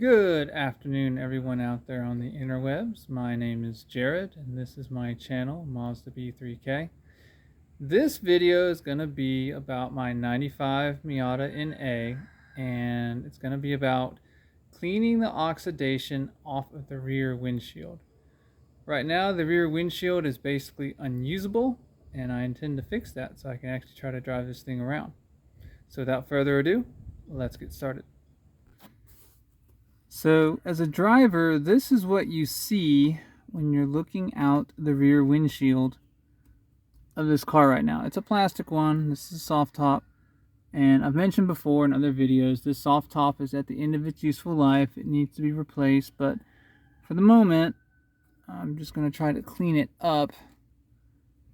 Good afternoon, everyone out there on the interwebs. My name is Jared, and this is my channel, Mazda B3K. This video is going to be about my 95 Miata NA, and it's going to be about cleaning the oxidation off of the rear windshield. Right now, the rear windshield is basically unusable, and I intend to fix that so I can actually try to drive this thing around. So without further ado, let's get started. So as a driver, this is what you see when you're looking out the rear windshield of this car right now. It's a plastic one. This is a soft top. And I've mentioned before in other videos, this soft top is at the end of its useful life. It needs to be replaced. But for the moment, I'm just going to try to clean it up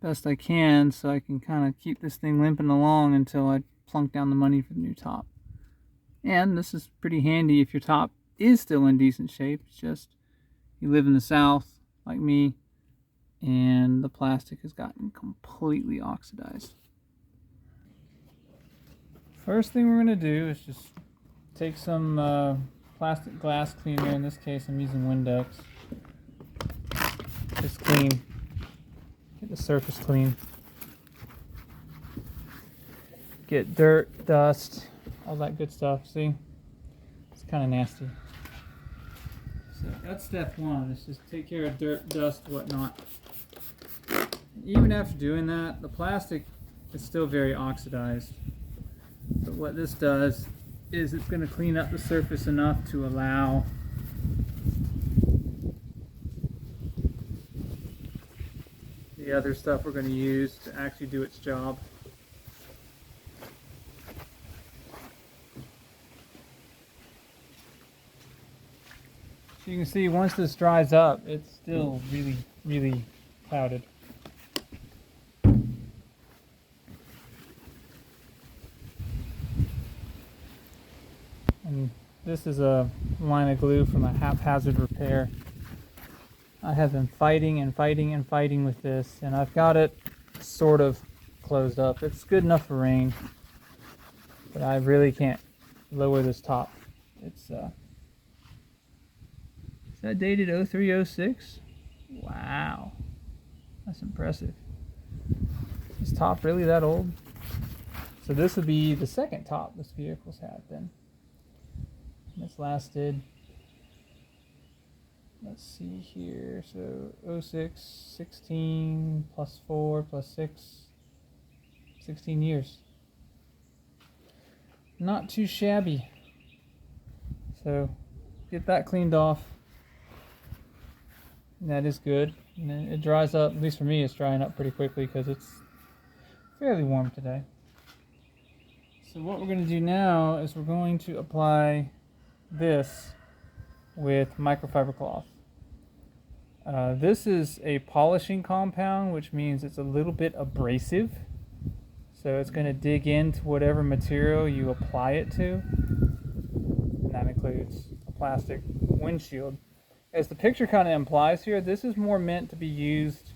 best I can so I can kind of keep this thing limping along until I plunk down the money for the new top. And this is pretty handy if your top is still in decent shape. It's just you live in the South like me and the plastic has gotten completely oxidized. First thing we're going to do is just take some plastic glass cleaner. In this case I'm using Windex. Just clean, get the surface clean, get dirt, dust, all that good stuff. See, it's kind of nasty. So that's step one, is just take care of dirt, dust, whatnot. Even after doing that, the plastic is still very oxidized. But what this does is it's going to clean up the surface enough to allow the other stuff we're going to use to actually do its job. So you can see once this dries up, it's still really clouded. And this is a line of glue from a haphazard repair. I have been fighting with this, and I've got it sort of closed up. It's good enough for rain, but I really can't lower this top. It's is that dated 0306? Wow, that's impressive. Is this top really that old? So this would be the second top this vehicle's had then. This lasted, let's see here, so 06, 16 plus 4 plus 6, 16 years. Not too shabby. So get that cleaned off. And that is good. And then it dries up, at least for me it's drying up pretty quickly because it's fairly warm today. So what we're going to do now is we're going to apply this with microfiber cloth. This is a polishing compound, which means it's a little bit abrasive. So it's going to dig into whatever material you apply it to. And that includes a plastic windshield. As the picture kind of implies here, this is more meant to be used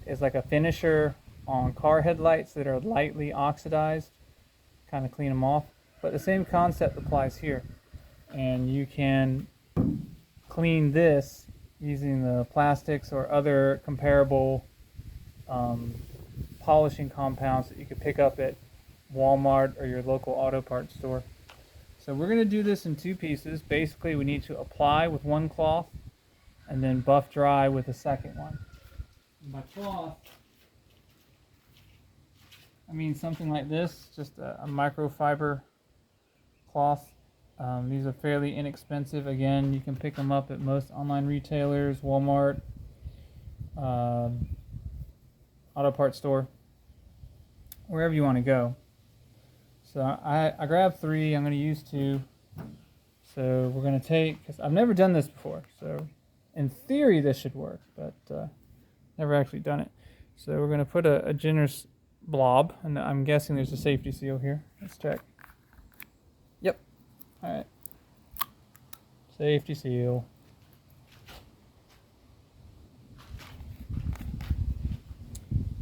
as like a finisher on car headlights that are lightly oxidized. Kind of clean them off. But the same concept applies here. And you can clean this using the plastics or other comparable polishing compounds that you could pick up at Walmart or your local auto parts store. So we're going to do this in two pieces. Basically, we need to apply with one cloth and then buff dry with the second one. And by cloth, I mean something like this, just a microfiber cloth. These are fairly inexpensive. Again, you can pick them up at most online retailers, Walmart, auto parts store, wherever you want to go. So I grabbed 3. I'm going to use 2. So we're going to take, because I've never done this before, so in theory this should work, but never actually done it. So we're going to put a generous blob, and I'm guessing there's a safety seal here. Let's check. Yep. Alright. Safety seal.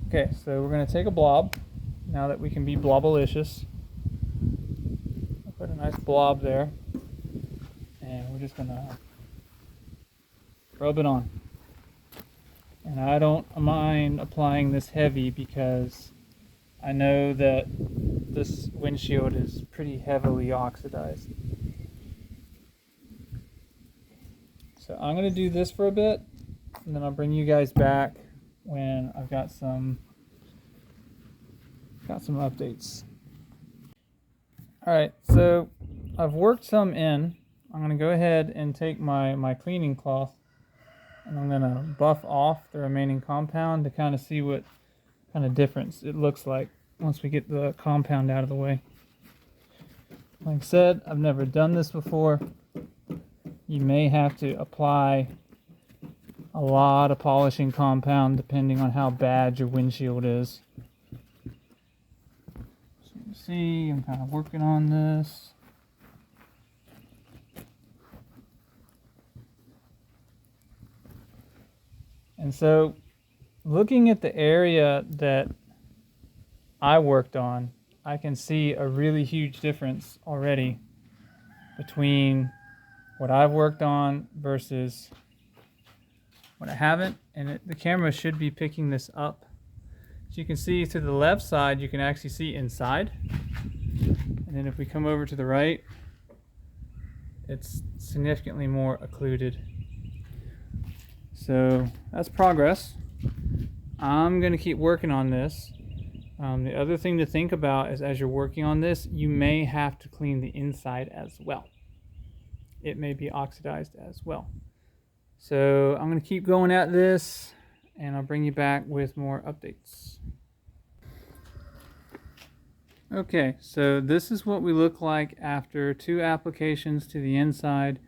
Okay, so we're going to take a blob, now that we can be blobalicious. I'll put a nice blob there. and we're just gonna rub it on. And I don't mind applying this heavy because I know that this windshield is pretty heavily oxidized. So I'm going to do this for a bit, and then I'll bring you guys back when I've got some updates. Alright, so I've worked some in. I'm going to go ahead and take my cleaning cloth, and I'm going to buff off the remaining compound to kind of see what kind of difference it looks like once we get the compound out of the way. Like I said, I've never done this before. You may have to apply a lot of polishing compound depending on how bad your windshield is. So you see, I'm kind of working on this. And so, looking at the area that I worked on, I can see a really huge difference already between what I've worked on versus what I haven't. And the camera should be picking this up. So you can see to the left side, you can actually see inside. And then if we come over to the right, it's significantly more occluded. So that's progress. I'm going to keep working on this. The other thing to think about is as you're working on this, you may have to clean the inside as well. It may be oxidized as well. So I'm going to keep going at this, and I'll bring you back with more updates. Okay, so this is what we look like after 2 applications to the inside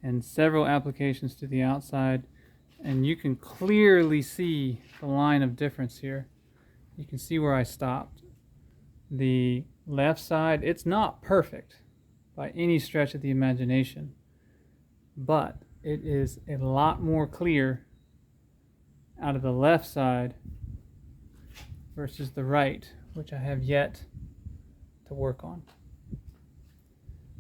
and several applications to the outside. And you can clearly see the line of difference here. You can see where I stopped. The left side, it's not perfect by any stretch of the imagination, but it is a lot more clear out of the left side versus the right, which I have yet to work on.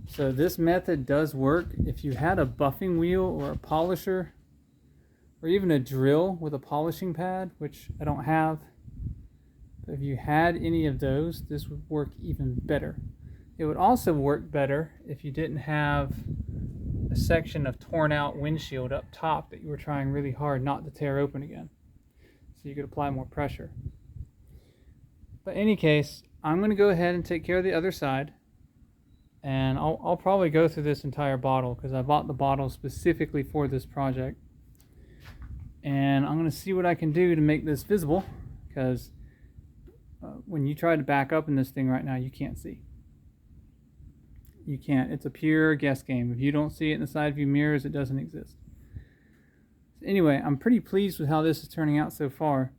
So this method does work. If you had a buffing wheel or a polisher, or even a drill with a polishing pad, which I don't have, but if you had any of those, this would work even better. It would also work better if you didn't have a section of torn out windshield up top that you were trying really hard not to tear open again, so you could apply more pressure. But in any case, I'm going to go ahead and take care of the other side, and I'll probably go through this entire bottle because I bought the bottle specifically for this project. And I'm going to see what I can do to make this visible, because when you try to back up in this thing right now, you can't see. You can't. It's a pure guess game. If you don't see it in the side view mirrors, it doesn't exist. So anyway, I'm pretty pleased with how this is turning out so far,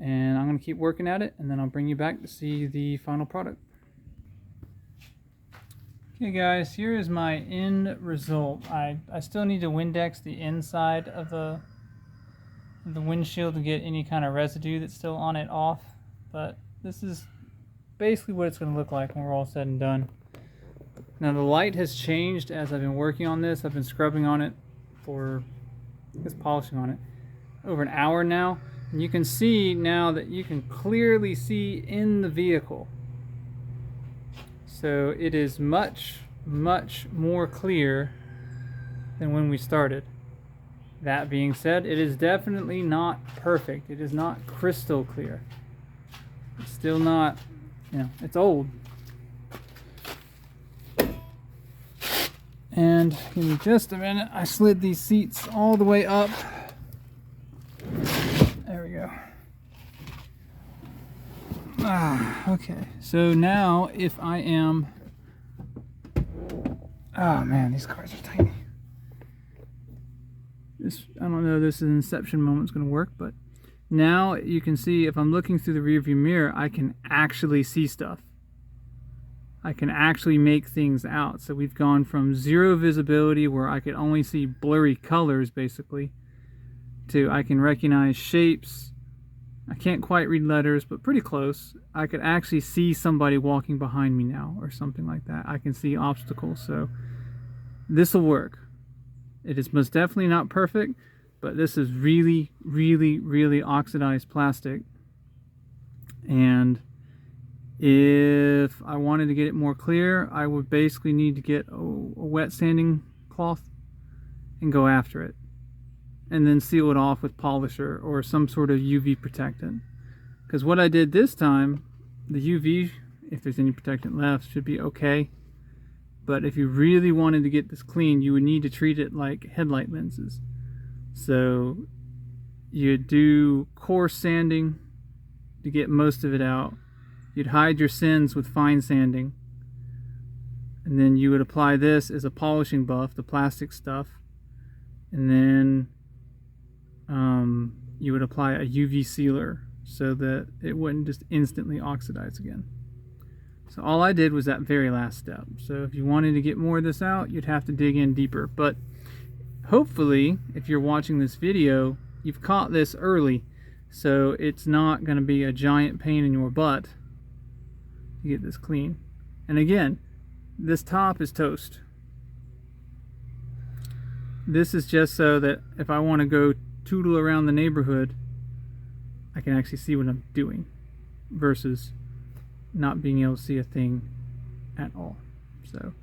and I'm going to keep working at it, and then I'll bring you back to see the final product. Okay guys, here is my end result. I still need to Windex the inside of the windshield to get any kind of residue that's still on it off, but this is basically what it's going to look like when we're all said and done. Now the light has changed as I've been working on this. I've been scrubbing on it for, just polishing on it, over an hour now, and you can see now that you can clearly see in the vehicle. So it is much, much more clear than when we started. That being said, it is definitely not perfect. It is not crystal clear. It's still not, it's old. And give me just a minute. I slid these seats all the way up. There we go. Okay. So now if I am... Oh man, these cars are tiny. I don't know if this inception moment's going to work, but now you can see if I'm looking through the rearview mirror, I can actually see stuff. I can actually make things out. So we've gone from zero visibility, where I could only see blurry colors basically, to I can recognize shapes. I can't quite read letters, but pretty close. I could actually see somebody walking behind me now or something like that. I can see obstacles. So this will work. It is most definitely not perfect, but this is really, really, really oxidized plastic. And if I wanted to get it more clear, I would basically need to get a wet sanding cloth and go after it, and then seal it off with polisher or some sort of UV protectant. Because what I did this time, the UV, if there's any protectant left, should be okay. But if you really wanted to get this clean, you would need to treat it like headlight lenses. So you'd do coarse sanding to get most of it out. You'd hide your sins with fine sanding. And then you would apply this as a polishing buff, the plastic stuff. And then you would apply a UV sealer so that it wouldn't just instantly oxidize again. So all I did was that very last step. So if you wanted to get more of this out, you'd have to dig in deeper. But hopefully, if you're watching this video, you've caught this early, so it's not going to be a giant pain in your butt to get this clean. And again, this top is toast. This is just so that if I want to go tootle around the neighborhood, I can actually see what I'm doing versus not being able to see a thing at all. So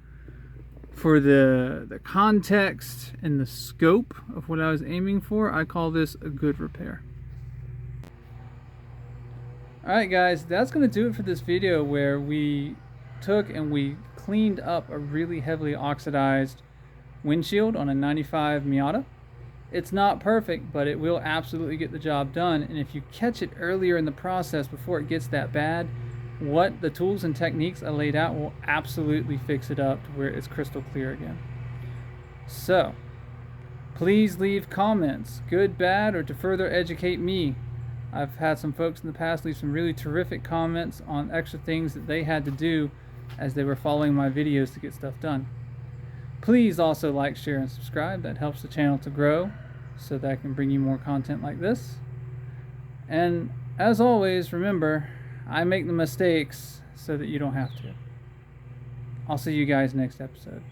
for the context and the scope of what I was aiming for, I call this a good repair. Alright guys, that's going to do it for this video where we took and we cleaned up a really heavily oxidized windshield on a 95 Miata. It's not perfect, but it will absolutely get the job done. And if you catch it earlier in the process before it gets that bad, what the tools and techniques I laid out will absolutely fix it up to where it's crystal clear again. So please leave comments, good, bad, or to further educate me. I've had some folks in the past leave some really terrific comments on extra things that they had to do as they were following my videos to get stuff done. Please also like, share, and subscribe. That helps the channel to grow so that I can bring you more content like this. And as always, remember, I make the mistakes so that you don't have to. I'll see you guys next episode.